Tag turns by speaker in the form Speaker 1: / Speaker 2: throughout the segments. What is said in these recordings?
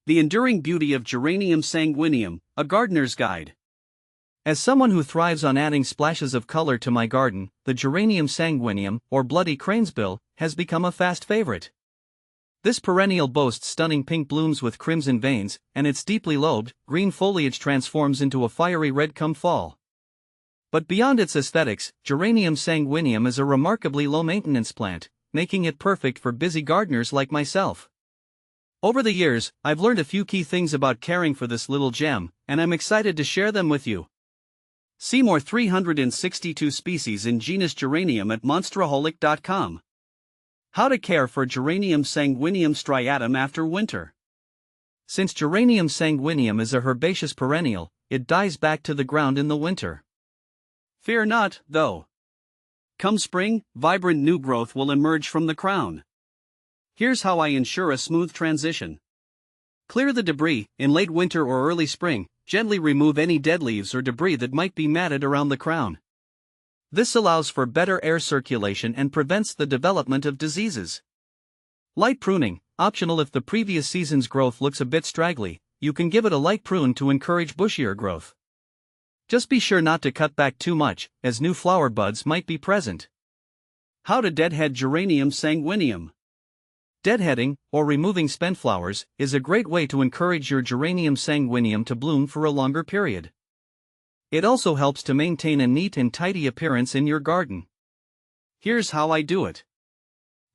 Speaker 1: The Enduring Beauty of Geranium Sanguineum, A Gardener's Guide. As someone who thrives on adding splashes of color to my garden, the Geranium sanguineum, or bloody cranesbill, has become a fast favorite. This perennial boasts stunning pink blooms with crimson veins, and its deeply lobed, green foliage transforms into a fiery red come fall. But beyond its aesthetics, Geranium sanguineum is a remarkably low-maintenance plant, making it perfect for busy gardeners like myself. Over the years, I've learned a few key things about caring for this little gem, and I'm excited to share them with you. See more 362 species in genus Geranium at monsteraholic.com. How to care for Geranium sanguineum striatum after winter. Since Geranium sanguineum is a herbaceous perennial, it dies back to the ground in the winter. Fear not, though. Come spring, vibrant new growth will emerge from the crown. Here's how I ensure a smooth transition. Clear the debris. In late winter or early spring, gently remove any dead leaves or debris that might be matted around the crown. This allows for better air circulation and prevents the development of diseases. Light pruning, optional if the previous season's growth looks a bit straggly, you can give it a light prune to encourage bushier growth. Just be sure not to cut back too much, as new flower buds might be present. How to deadhead Geranium sanguineum. Deadheading, or removing spent flowers, is a great way to encourage your Geranium sanguineum to bloom for a longer period. It also helps to maintain a neat and tidy appearance in your garden. Here's how I do it.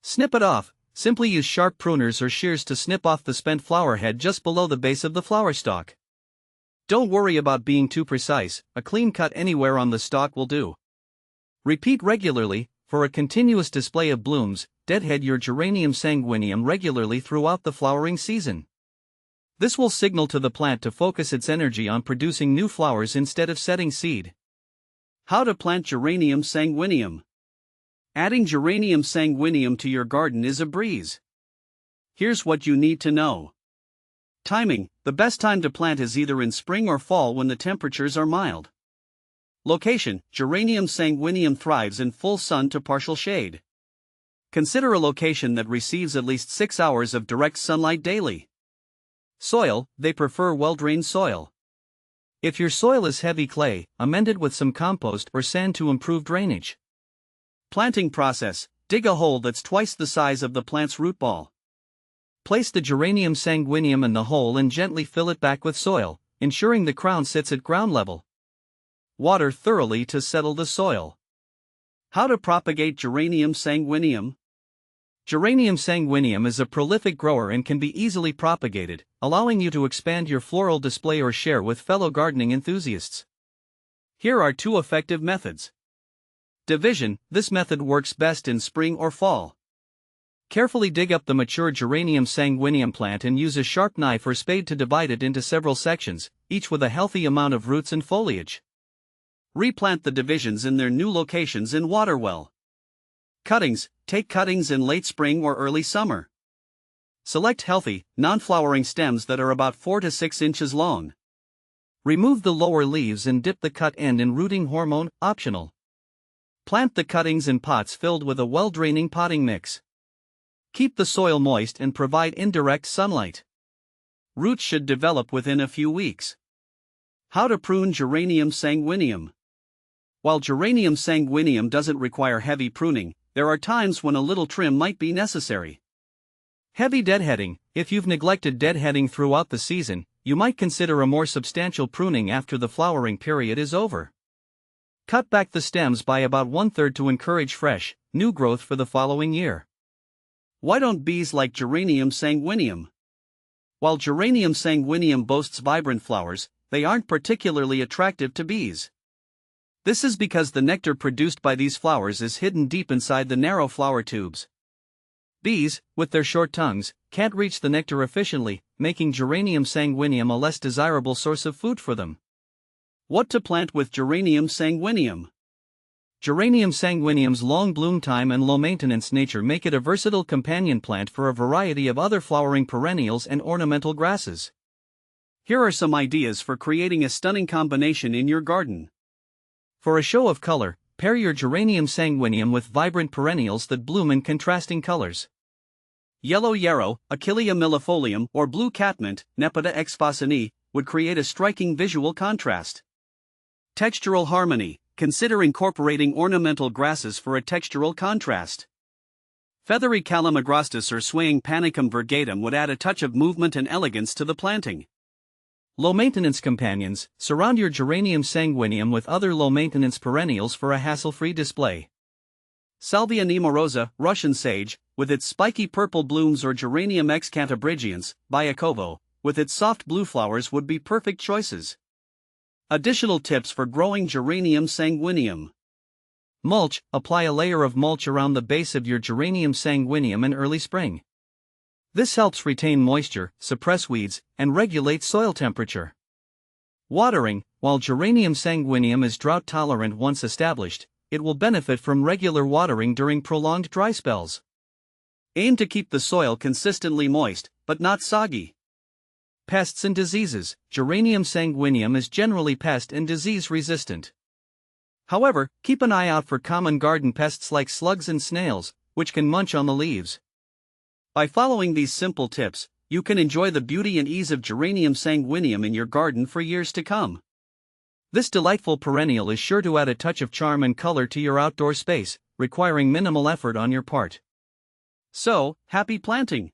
Speaker 1: Snip it off. Simply use sharp pruners or shears to snip off the spent flower head just below the base of the flower stalk. Don't worry about being too precise, a clean cut anywhere on the stalk will do. Repeat regularly. For a continuous display of blooms, deadhead your Geranium sanguineum regularly throughout the flowering season. This will signal to the plant to focus its energy on producing new flowers instead of setting seed. How to plant Geranium sanguineum. Adding Geranium sanguineum to your garden is a breeze. Here's what you need to know. Timing. The best time to plant is either in spring or fall when the temperatures are mild. Location. Geranium sanguineum thrives in full sun to partial shade. Consider a location that receives at least 6 hours of direct sunlight daily. Soil. They prefer well-drained soil. If your soil is heavy clay, amend it with some compost or sand to improve drainage. Planting process. Dig a hole that's twice the size of the plant's root ball. Place the Geranium sanguineum in the hole and gently fill it back with soil, ensuring the crown sits at ground level. Water thoroughly to settle the soil. How to propagate Geranium sanguineum. Geranium sanguineum is a prolific grower and can be easily propagated, allowing you to expand your floral display or share with fellow gardening enthusiasts. Here are 2 effective methods. Division. This method works best in spring or fall. Carefully dig up the mature Geranium sanguineum plant and use a sharp knife or spade to divide it into several sections, each with a healthy amount of roots and foliage. Replant the divisions in their new locations in water well. Cuttings. Take cuttings in late spring or early summer. Select healthy, non-flowering stems that are about 4 to 6 inches long. Remove the lower leaves and dip the cut end in rooting hormone, optional. Plant the cuttings in pots filled with a well-draining potting mix. Keep the soil moist and provide indirect sunlight. Roots should develop within a few weeks. How to prune Geranium sanguineum. While Geranium sanguineum doesn't require heavy pruning, there are times when a little trim might be necessary. Heavy deadheading. If you've neglected deadheading throughout the season, you might consider a more substantial pruning after the flowering period is over. Cut back the stems by about 1/3 to encourage fresh, new growth for the following year. Why don't bees like Geranium sanguineum? While Geranium sanguineum boasts vibrant flowers, they aren't particularly attractive to bees. This is because the nectar produced by these flowers is hidden deep inside the narrow flower tubes. Bees, with their short tongues, can't reach the nectar efficiently, making Geranium sanguineum a less desirable source of food for them. What to plant with Geranium sanguineum? Geranium sanguineum's long bloom time and low-maintenance nature make it a versatile companion plant for a variety of other flowering perennials and ornamental grasses. Here are some ideas for creating a stunning combination in your garden. For a show of color, pair your Geranium sanguineum with vibrant perennials that bloom in contrasting colors. Yellow yarrow, Achillea millefolium, or blue catmint, Nepeta exfacini, would create a striking visual contrast. Textural harmony. Consider incorporating ornamental grasses for a textural contrast. Feathery calamagrostis or swaying panicum virgatum would add a touch of movement and elegance to the planting. Low-maintenance companions. Surround your Geranium sanguineum with other low-maintenance perennials for a hassle-free display. Salvia nemorosa, Russian sage, with its spiky purple blooms, or Geranium X cantabrigians, Byakovo, with its soft blue flowers would be perfect choices. Additional tips for growing Geranium sanguineum. Mulch. Apply a layer of mulch around the base of your Geranium sanguineum in early spring. This helps retain moisture, suppress weeds, and regulate soil temperature. Watering. While Geranium sanguineum is drought tolerant once established, it will benefit from regular watering during prolonged dry spells. Aim to keep the soil consistently moist, but not soggy. Pests and diseases. Geranium sanguineum is generally pest and disease resistant. However, keep an eye out for common garden pests like slugs and snails, which can munch on the leaves. By following these simple tips, you can enjoy the beauty and ease of Geranium sanguineum in your garden for years to come. This delightful perennial is sure to add a touch of charm and color to your outdoor space, requiring minimal effort on your part. So, happy planting!